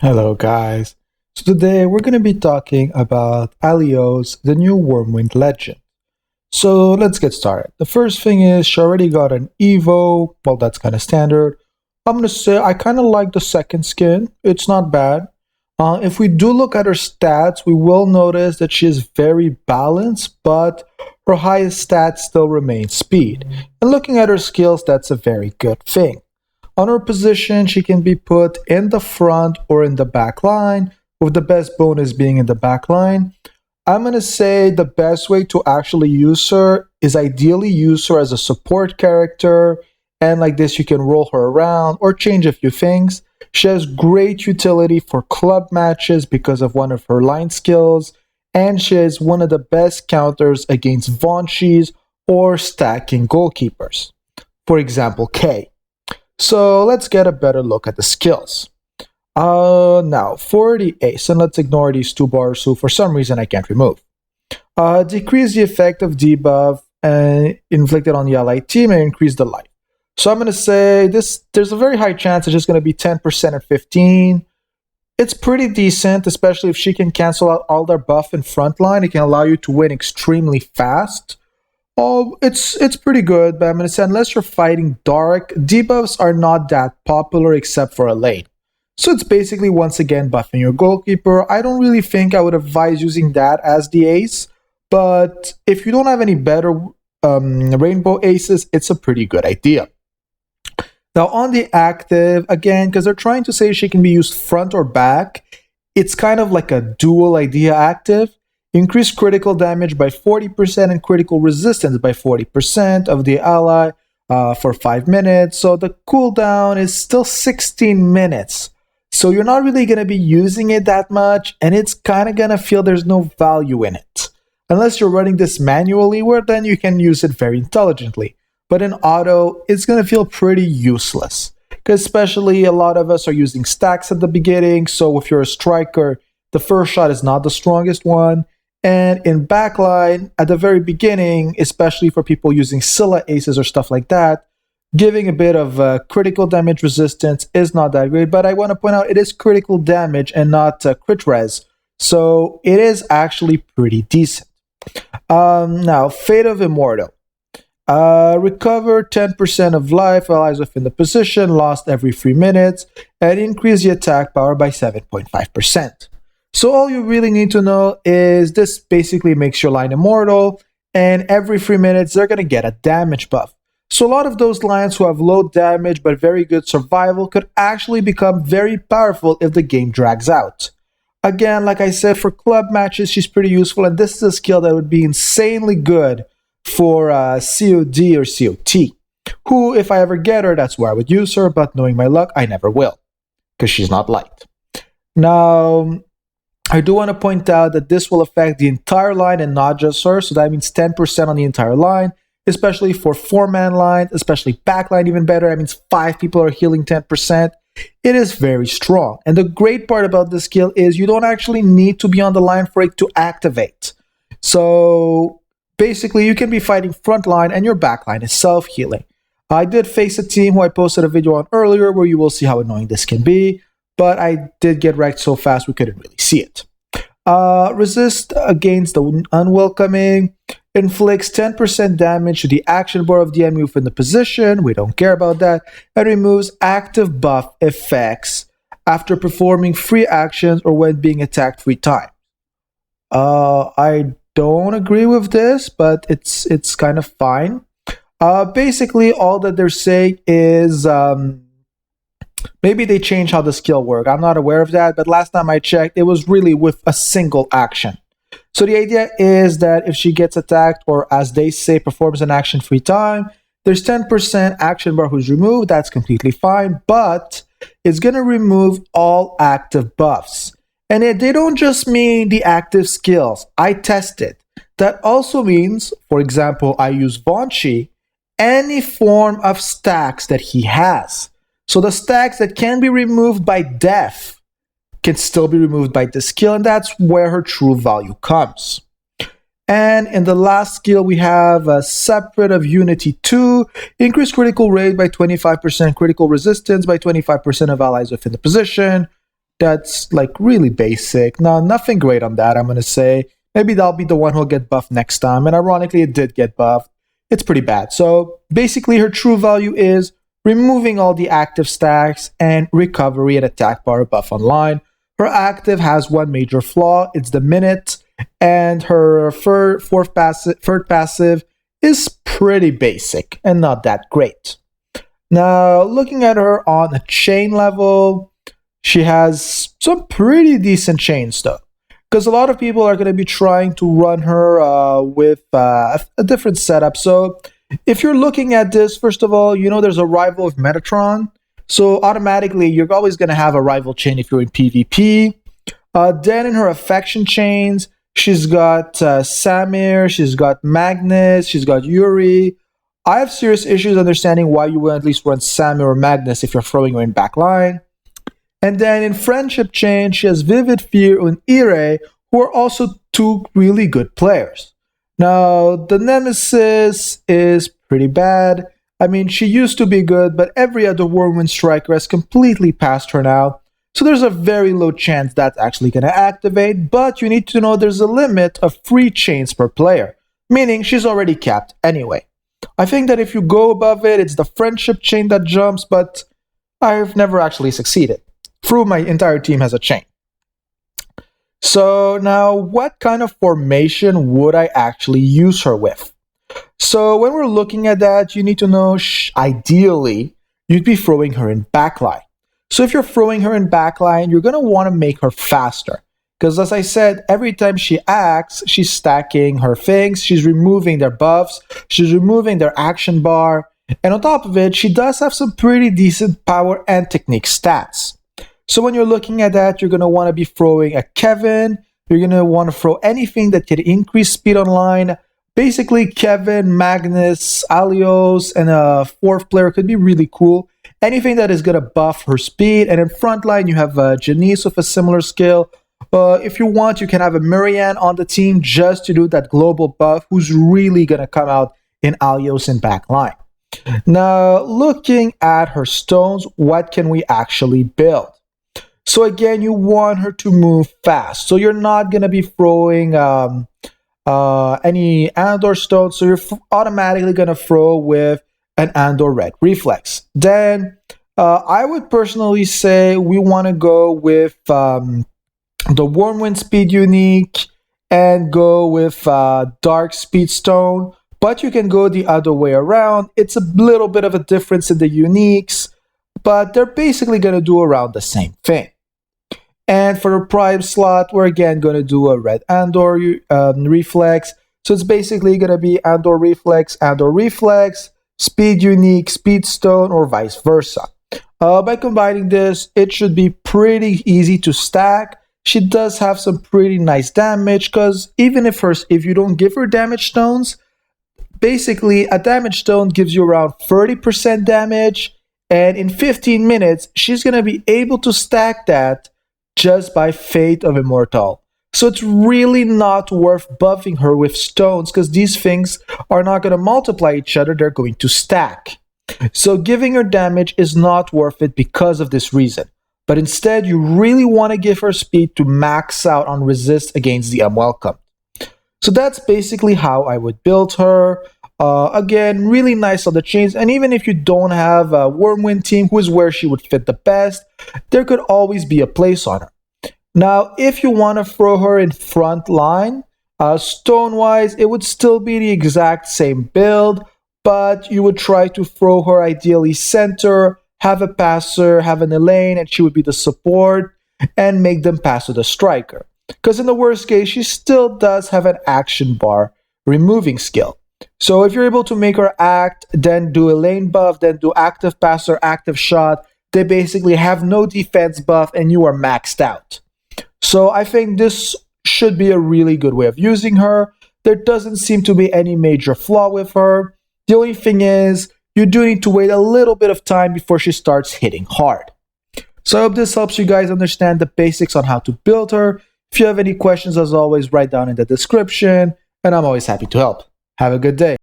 Hello, guys. So today we're going to be talking about Aiolos, the new Wormwind legend. So let's get started. The first thing is she already got an Evo. Well, that's kind of standard. I'm going to say I kind of like the second skin. It's not bad. If we do look at her stats, we will notice that she is very balanced, but her highest stat still remains speed. And looking at her skills, that's a very good thing. On her position, she can be put in the front or in the back line, with the best bonus being in the back line. I'm going to say the best way to actually use her is ideally use her as a support character, and like this, you can roll her around or change a few things. She has great utility for club matches because of one of her line skills, and she is one of the best counters against Vaunchies or stacking goalkeepers. For example, K. So let's get a better look at the skills. Now for the ace, and let's ignore these two bars who for some reason I can't remove. Decrease the effect of debuff inflicted on the allied team and increase the life. So I'm going to say there's a very high chance it's just going to be 10% at 15. It's pretty decent, especially if she can cancel out all their buff in front line. It can allow you to win extremely fast. Oh, it's pretty good, but I'm gonna say unless you're fighting dark, debuffs are not that popular except for a lane. So it's basically once again buffing your goalkeeper. I don't really think I would advise using that as the ace, but if you don't have any better rainbow aces, it's a pretty good idea. Now on the active, again, because they're trying to say she can be used front or back, it's kind of like a dual idea active. Increase critical damage by 40% and critical resistance by 40% of the ally for 5 minutes. So the cooldown is still 16 minutes. So you're not really going to be using it that much, and it's kind of going to feel there's no value in it. Unless you're running this manually, where then you can use it very intelligently. But in auto, it's going to feel pretty useless. Because especially a lot of us are using stacks at the beginning, so if you're a striker, the first shot is not the strongest one. And in backline, at the very beginning, especially for people using Scylla aces or stuff like that, giving a bit of critical damage resistance is not that great. But I want to point out it is critical damage and not crit res. So it is actually pretty decent. Now, Fate of Immortal. Recover 10% of life while allies within the position, lost every 3 minutes, and increase the attack power by 7.5%. So all you really need to know is this basically makes your line immortal, and every 3 minutes they're going to get a damage buff. So a lot of those lines who have low damage but very good survival could actually become very powerful if the game drags out. Again, like I said, for club matches she's pretty useful, and this is a skill that would be insanely good for COD or COT, who if I ever get her, that's where I would use her, but knowing my luck, I never will, because she's not light. Now, I do want to point out that this will affect the entire line and not just her, so that means 10% on the entire line, especially for 4-man line, especially backline even better. That means 5 people are healing 10%. It is very strong. And the great part about this skill is you don't actually need to be on the line for it to activate. So basically you can be fighting front line and your backline is self-healing. I did face a team who I posted a video on earlier where you will see how annoying this can be. But I did get wrecked so fast we couldn't really see it. Resist against the unwelcoming. Inflicts 10% damage to the action bar of the enemy within the position. We don't care about that. And removes active buff effects after performing 3 actions or when being attacked 3 times. I don't agree with this, but it's kind of fine. Basically, all that they're saying is maybe they changed how the skill worked. I'm not aware of that, but last time I checked, it was really with a single action. So the idea is that if she gets attacked, or as they say, performs an action 3 times, there's 10% action bar who's removed. That's completely fine, but it's going to remove all active buffs. And they don't just mean the active skills. I tested. That also means, for example, I use Vaunchi, any form of stacks that he has. So the stacks that can be removed by death can still be removed by this skill, and that's where her true value comes. And in the last skill, we have a Separate of Unity 2, increase critical rate by 25%, critical resistance by 25% of allies within the position. That's like really basic. No, nothing great on that, I'm gonna say. Maybe that'll be the one who'll get buffed next time. And ironically, it did get buffed. It's pretty bad. So basically, her true value is removing all the active stacks and recovery and attack bar buff online. Her active has one major flaw. It's the minute. And her third passive is pretty basic and not that great. Now, looking at her on a chain level, she has some pretty decent chains though. Because a lot of people are going to be trying to run her with a different setup. So if you're looking at this, first of all, you know there's a rival of Metatron. So automatically, you're always going to have a rival chain if you're in PvP. Then in her affection chains, she's got Samir, she's got Magnus, she's got Yuri. I have serious issues understanding why you would at least run Samir or Magnus if you're throwing her in backline. And then in friendship chain, she has Vivid Fear and Ire, who are also two really good players. Now, the Nemesis is pretty bad. I mean, she used to be good, but every other Whirlwind striker has completely passed her now. So there's a very low chance that's actually going to activate, but you need to know there's a limit of 3 chains per player, meaning she's already capped anyway. I think that if you go above it, it's the friendship chain that jumps, but I've never actually succeeded. Through my entire team has a chain. So now, what kind of formation would I actually use her with? So when we're looking at that, you need to know, ideally, you'd be throwing her in backline. So if you're throwing her in backline, you're going to want to make her faster. Because as I said, every time she acts, she's stacking her things, she's removing their buffs, she's removing their action bar, and on top of it, she does have some pretty decent power and technique stats. So when you're looking at that, you're going to want to be throwing a Kevin. You're going to want to throw anything that can increase speed online. Basically, Kevin, Magnus, Aiolos, and a 4th player could be really cool. Anything that is going to buff her speed. And in frontline, you have Janice with a similar skill. If you want, you can have a Marianne on the team just to do that global buff, who's really going to come out in Aiolos in backline. Now, looking at her stones, what can we actually build? So again, you want her to move fast. So you're not going to be throwing any Andor stone. So you're automatically going to throw with an Andor red reflex. Then I would personally say we want to go with the Wormwind speed unique and go with dark speed stone. But you can go the other way around. It's a little bit of a difference in the uniques, but they're basically going to do around the same thing. And for the prime slot, we're again going to do a red Andor reflex. So it's basically going to be Andor reflex, speed unique, speed stone, or vice versa. By combining this, it should be pretty easy to stack. She does have some pretty nice damage, because even if you don't give her damage stones, basically a damage stone gives you around 30% damage, and in 15 minutes, she's going to be able to stack that just by Fate of Immortal. So it's really not worth buffing her with stones, because these things are not going to multiply each other, they're going to stack. So giving her damage is not worth it because of this reason. But instead, you really want to give her speed to max out on resist against the unwelcome. So that's basically how I would build her. Again, really nice on the chains, and even if you don't have a Wormwind team, who is where she would fit the best, there could always be a place on her. Now, if you want to throw her in front line, stone-wise, it would still be the exact same build, but you would try to throw her ideally center, have a passer, have an Elaine, and she would be the support, and make them pass to the striker. Because in the worst case, she still does have an action bar removing skill. So if you're able to make her act, then do a lane buff, then do active passer, active shot, they basically have no defense buff and you are maxed out. So I think this should be a really good way of using her. There doesn't seem to be any major flaw with her. The only thing is, you do need to wait a little bit of time before she starts hitting hard. So I hope this helps you guys understand the basics on how to build her. If you have any questions, as always, write down in the description, and I'm always happy to help. Have a good day.